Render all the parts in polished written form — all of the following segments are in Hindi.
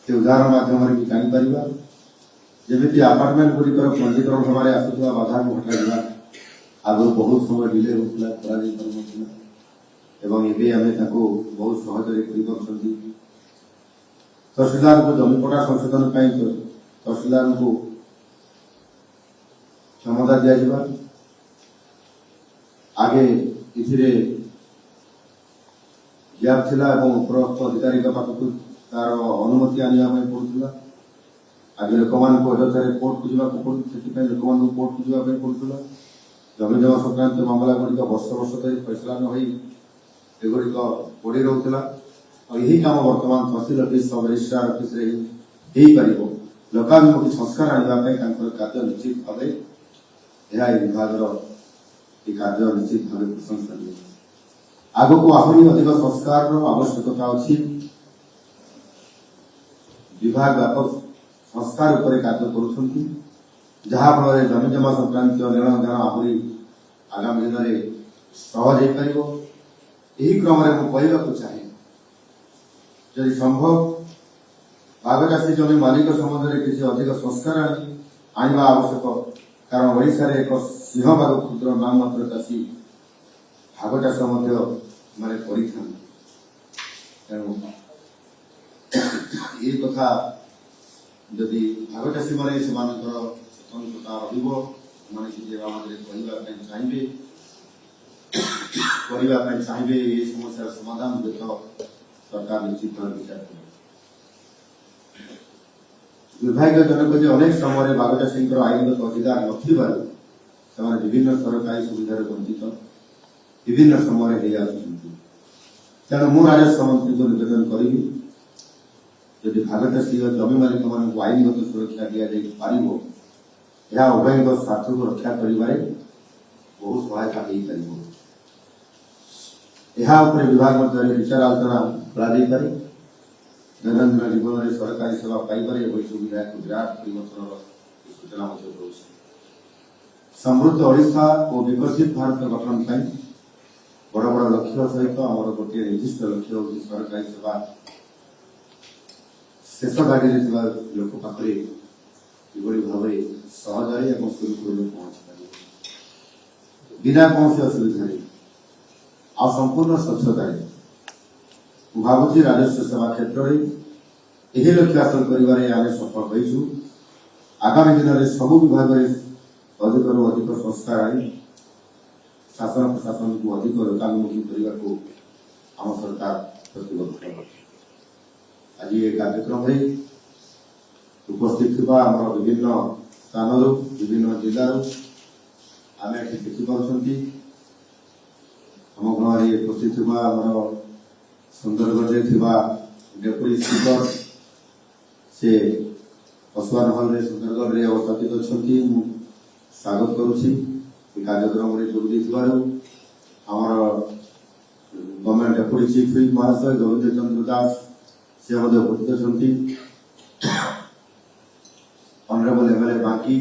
से उदाहरण माध्यम भी जापर जमी आपार्टमेंट गुड़िकर पंजीकरण सभार आसुवा बाधा को हटाइवा आगु बहुत समय डिले होता बहुत सहजरे तहसीलदार को जमीपटा संशोधन तहसीलदार को क्षमता दिया आगे इथिरे गैप थिला उपरस्थ अधिकारी पाखक तार अनुमति आने पड़ूला आगे लोक कोर्ट को जावाक पड़े लोक कोर्ट को जावाक पड़ूला जमी जमा संक्रांत मामला गुड़िक वर्ष वर्ष धरी फैसला न एगुड़िक पड़ी रोला यही काम बर्तमान तहसील अफिस सब रजिस्ट्रार अफिस लोकाभिमुखी संस्कार आने कार्य निश्चित भाव विभाग कार्य निश्चित भाव प्रशंसनीय आग को आहरी अधिक संस्कार आवश्यकता अच्छी विभाग व्यापक संस्कार उपर कार्य करुँच जहाँफल जमी जमा संक्रांत लेन देन आहरी आगामी दिन में सहज हो पार यही क्रम में मुझे चाहे जदि संभव भागचाषी जमी मालिक संबंध में किसी अधिक संस्कार आने आवश्यक कारण ओडिशा रे एक सिंहभाग क्षुद्र नाम मात्र चाषी भाग चाष माने ये कथा जदि भाग चाषी मैंने स्वतंत्रता चाहिए ये समस्या समाधान सरकार निश्चित भाव विचार कर दुर्भाग्य जनक अनेक समय बाघ चाषी आईनगत अधिकार न विभिन्न सरकारी सुविधार वंचित विभिन्न समय तेणु मु राजस्व मंत्री को निवेदन करी जदि भाग चाषी जमी मालिक मान आईनगत सुरक्षा दि जापर उभय स्वार्थ को रक्षा कर बहुत सहायता हो पार विभाग मध्य विचार आलोचना कर दैनंदिन जीवन में सरकारी सेवा पाइबार सुविधा को विराट परिवर्तन सूचना समृद्ध ओडिशा और विकसित भारत गठन बड़ बड़ लक्ष्य सहित आम गोटे निर्दिष्ट लक्ष्य हूँ सरकारी सेवा शेष गाड़ी लोक पाखे किभली भाव सहजरे सुरुखुरु पहुंची पारे बिना कौन असुविधा आ संपूर्ण स्वच्छता भावुची राजस्व सेवा क्षेत्र में यही लक्ष्य हासिल करें सफल हो आगामी दिन में सबू विभाग में अधिक अधिक संस्कार आई शासन प्रशासन को अधिक लोकाभिमुखी करने को आम सरकार प्रतिबद्ध आज ये कार्यक्रम में उपस्थित विभिन्न स्थान विभिन्न जिलूर आम देखिपुं आम गाँव में उपस्थित सुंदरगढ़ डेपुटी स्पीकर से पशुआन हल में सुंदरगढ़ में अवस्थित अच्छा स्वागत करुच्ची कार्यक्रम में जोग आमर गवर्नमेंट डेपुटी चीफ व्हिप महाशय गोविंद चंद्र दास से उपस्थित अच्छा ऑनरेबल एमएलए बांकी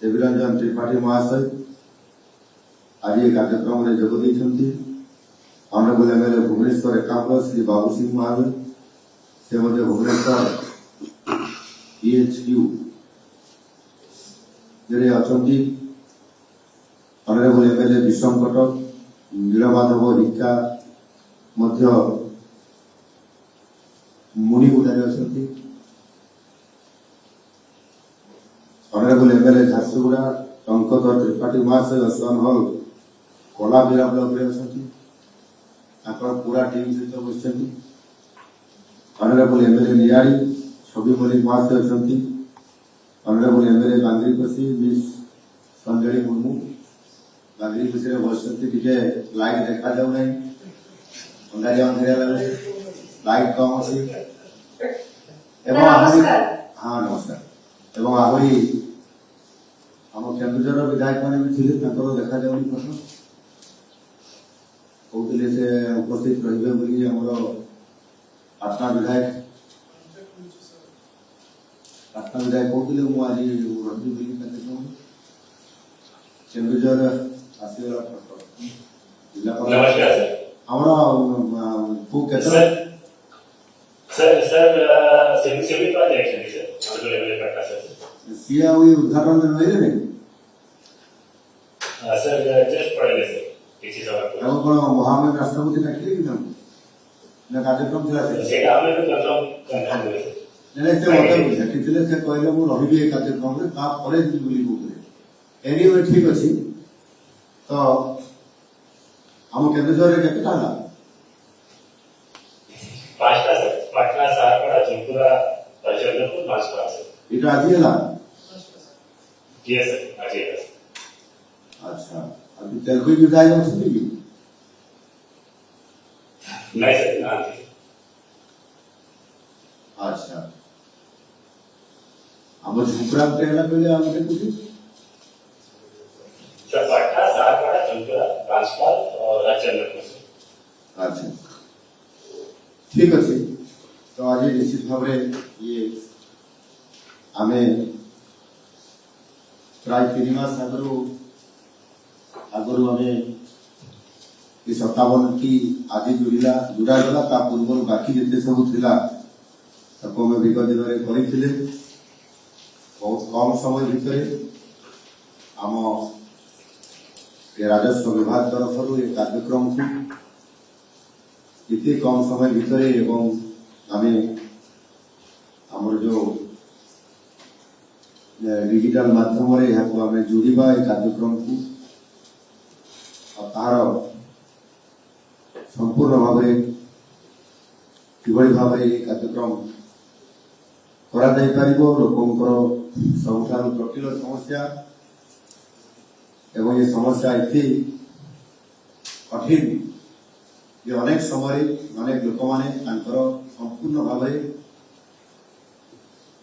देवीरंजन त्रिपाठी महाशय आज ये कार्यक्रम में जोग ऑनरेबल एमएलए भुवनेश्वर एकांबर श्री बाबू सिंह महाजन से भुवनेश्वर PHQ जड़े अच्छा ऑनरेबल एमएलए विषम कटक नीलमाधव हिक्का मुनिगुड़े अच्छा ऑनरेबल एमएलए झारसुगुड़ा टंकधर त्रिपाठी महाशय अश्वान हल कला बिरा ब्लॉक में अच्छा पूरा टीम सहित बस ऑनरेबल एमएलए नियाड़ी छवि मल्लिक महाशय अच्छा honourable MLA बांग्रीपसी miss Sanjali Murmu बांग्रीपसी बस लाइट देखा जाऊ ना अंधारिया अंधारिया लगे लाइट कम अच्छी हाँ नमस्कार एवं आहरी आम केन्दुझर विधायक मैंने भी थे देखा जाऊनी प्रश्न कहते से उपस्थित रही पाटना विधायक कहते मुझे रही केन्दुझर आसगला जिला सर सिविल का एक्चुअली सर हम जो लेवल करता सर सीए ଆଉ ଏ ଉଦ୍ଘାଟନ ରହିଲେ सर जस्ट पढ़ेंगे सर किसी सवाल को ଆଉ କଣ ମହାମହିମ ରାଷ୍ଟ୍ରପତି ଡାକିଲେ କି ତାଙ୍କୁ ନା କାର୍ଯ୍ୟକ୍ରମ ଥିଲା ସେ ସେଇଟା ଆମେ ବି କନଫର୍ମ ହୁଏ ନାଇଁ ସେ ମତେ ଡାକିଥିଲେ ସେ କହିଲେ ମୁଁ ରହିବି ଏ କାର୍ଯ୍ୟକ୍ରମରେ ତାପରେ ଯିବି ବୋଲି କହୁଥିଲେ ଏନିୱେ ଠିକ ଅଛି ତ ଆମ କେନ୍ଦୁଝରରେ କେତେଟା ହେଲା पांचटा सर पटना सारपड़ा जयपुरा चंद्रपुर बांसवाड़ा सर ଏଇଟା ଆଜି ହେଲା जी सर आज ये सर ଆଚ୍ଛା ଆଉ ତେଲୁଗୁ ବିଧାୟକ ଅଛନ୍ତି କି नहीं सर ना ଆଚ୍ଛା ଆମ ଝୁମ୍ପଡ଼ା ଗୋଟେ ହେଲା କହିଲେ ଆମେ ଦେଖୁଛୁ सर पटना सारपड़ा जयपुरा बांसवाड़ा और चंद्रपुर सर ଆଚ୍ଛା ଠିକ ଅଛି ତ ଆଜି ନିଶ୍ଚିତ ଭାବରେ ଇଏ ଆମେ ପ୍ରାୟ 3 ମାସ ଆଗରୁ ଆମେ ଏ 57ଟି ଆଜି ଯୋଡ଼ାଗଲା ତା ପୂର୍ବରୁ ବାକି ଯେତେ ସବୁ ଥିଲା ତାକୁ ଆମେ ବିଗତ ଦିନରେ କରିଥିଲେ ବହୁତ କମ ସମୟ ଭିତରେ ଆମ ରାଜସ୍ୱ ବିଭାଗ ତରଫରୁ ଏ କାର୍ଯ୍ୟକ୍ରମକୁ इतने कम समय भितर एवं आमे आमर जो डिजिटल माध्यम आमे जोड़िबा ए कार्यक्रम को तार संपूर्ण भाव किभली भाव कार्यक्रम करा जाई परिबो लोकंकर सबठार जटिल समस्या एवं ये समस्या इतनी कठिन ये अनेक समय अनेक लोक माने संपूर्ण भाव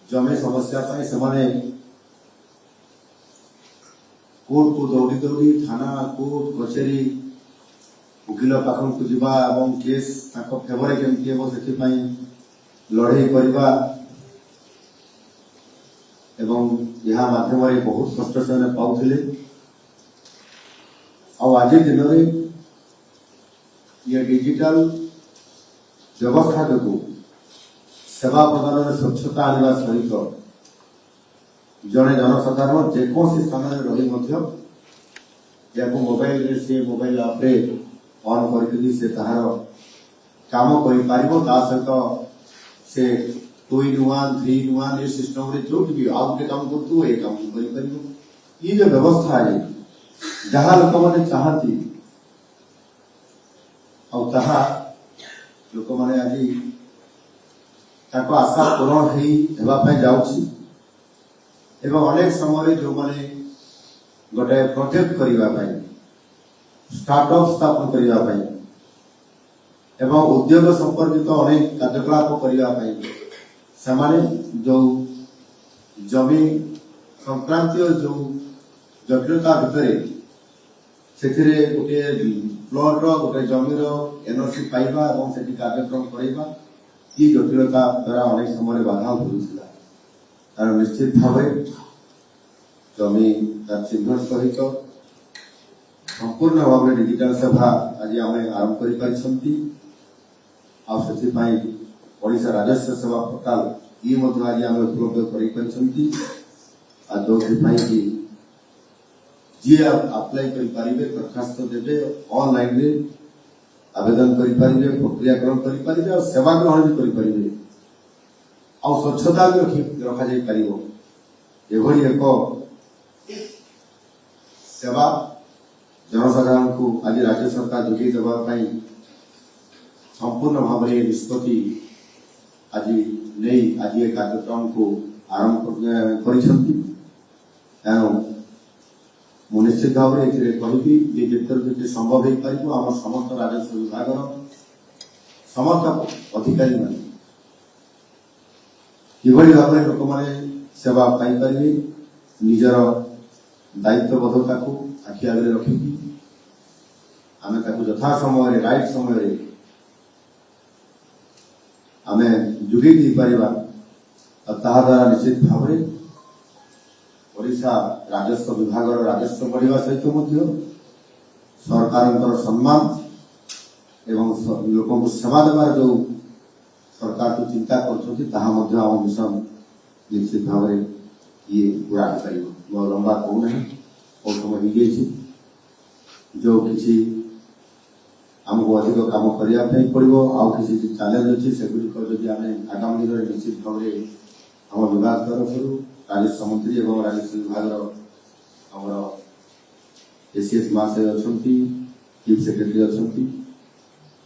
जमी समस्या से कोर्ट को दौड़ी दौड़ी थाना कोर्ट कचेरी वकिल पाखन को जीवा एवं केस फेवर केमती हम से लड़े करवा एवं यह माध्यम बहुत कष्ट से पाउले आज दिन में ये डिजिटल व्यवस्था जो सेवा प्रदान स्वच्छता आने सहित जड़े जनसाधारण जेकोसी स्थान में रही मोबाइल से मोबाइल आपरे ऑन करके से तार काम कर सहित से 2 in 1 3 in 1 ये सिस्टम रे जो भी आउ के काम करतु ए काम करि परिबो ये जो व्यवस्था है जहां लोक माने चाहती लोक मैंने आज आशा पूरण होगापी अनेक समय जो मैंने गोटे प्रोजेक्ट करने स्टार्टअप स्थापन करने उद्योग संपर्कित अनेक कार्यकलाप करने जो जमी संक्रांत जो जटिलता भितर से गोटे प्लॉट गोटे जमीर एनओसी पाइबा और से कार्यक्रम करवा ये जटिलता द्वारा अनेक समय बाधा पड़ूला तार निश्चित भाव जमी तार चिन्ह सहित संपूर्ण भाव डिजिटल सेवा आज आम आरंभ करशा राजस्व सेवा पोर्टाल ये आज आम उपलब्ध कर जी अप्लाई करें दरखास्त देवे ऑनलाइन आवेदन करें प्रक्रियाकरण करें और सेवा ग्रहण भी करें आ स्वच्छता भी रखा एक एक सेवा जनसाधारण को आज राज्य सरकार जोगे देवाई संपूर्ण भाव निष्पत्ति आज नहीं आज ये कार्यक्रम को आरंभ कर निश्चित भाव में कहि जिते संभव हो पार आम समस्त राजस्व विभाग समस्त अधिकारी किभली भाव में लोक मैंने सेवा पाइपर निजर दायित्वबद्धता को आखि आगे रखिकी आम यथा समय राइट समय आम जोगे दी पार द्वारा निश्चित भाव में ओडिशा राजस्व विभाग राजस्व बढ़ा सहित सरकार सम्मान एवं लोक सेवा देवार जो सरकार को चिंता कर मिशन निश्चित भाव ये पूरा हो पार बहुत लंबा कहूना बहुत समय हो जाए जो किसी आमको अधिक कम करने पड़ो आउ किसी चैलेंज अच्छी सेगुड़िक जदि आम आगामी दिन में निश्चित भाव आम विभाग तरफ राजस्व मंत्री और राजस्व विभाग एसीएस महाशय अच्छा चीफ सेक्रेटरी अच्छा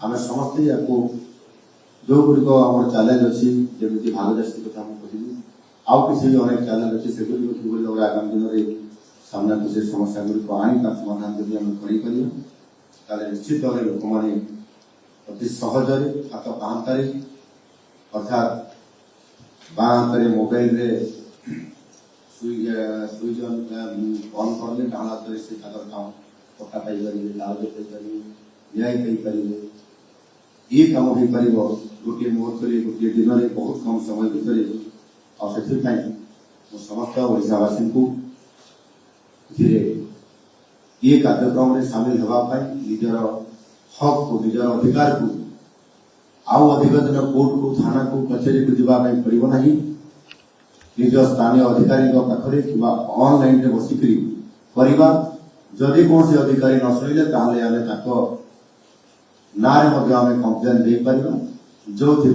आम समस्ते या जो गुड़िक आम चैलेंज अच्छी जमी भागदर्शी कथा कहली आउ किसी अनेक चैलेंज अच्छी से आगामी दिन में सामना को से समस्या गुड़िक आनी समाधान जब आम कर निश्चित भाव लोक मैंने अति सहजरे हाथ पाहांतारे अर्थात बाँ हाथ मोबाइल सुइच ऑन करले डाण हाथ से काम पक्का पाई लाउज पाई न्याय पाई ये कम हो पार गोटे मुहूर्त गोटे दिन में बहुत कम समय भितर से समस्त ओडावासी को ये कार्यक्रम में सामिल होगापाई निजर हक को निजर अधिकार को आउ अधिक दिन कोर्ट को थाना को कचेरी को जावाई पड़ो ना निज स्थानीय अधिकारी पाखे कि ऑनलाइन रे बसिकी करवा जदि कौन अधिकारी न शुणिले ना कम्प्लेन दे पारिबा जो कि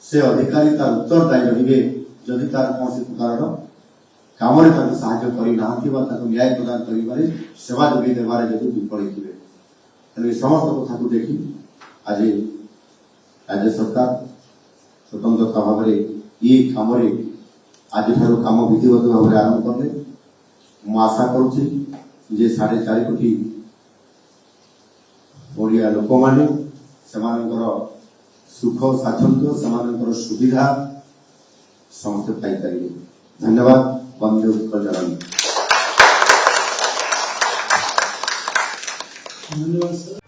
से अधिकारी तार उत्तरदायी रहिबे जदि तार कौन प्रकार काम साहाय्य करना न्याय प्रदान कर सेवा जोगे देवार जब विफल होते समस्त कथा को देखी आज राज्य सरकार स्वतंत्रता भाव ये कम आज काम विधिवत भाव आरंभ कले मु आशा करुच्ची 4.5 कोटी ओडिया लोक माने सुख स्वाच्छंद्य से सुविधा समस्त पाई पारे। धन्यवाद। वंदे उत्कल जननी। धन्यवाद सर।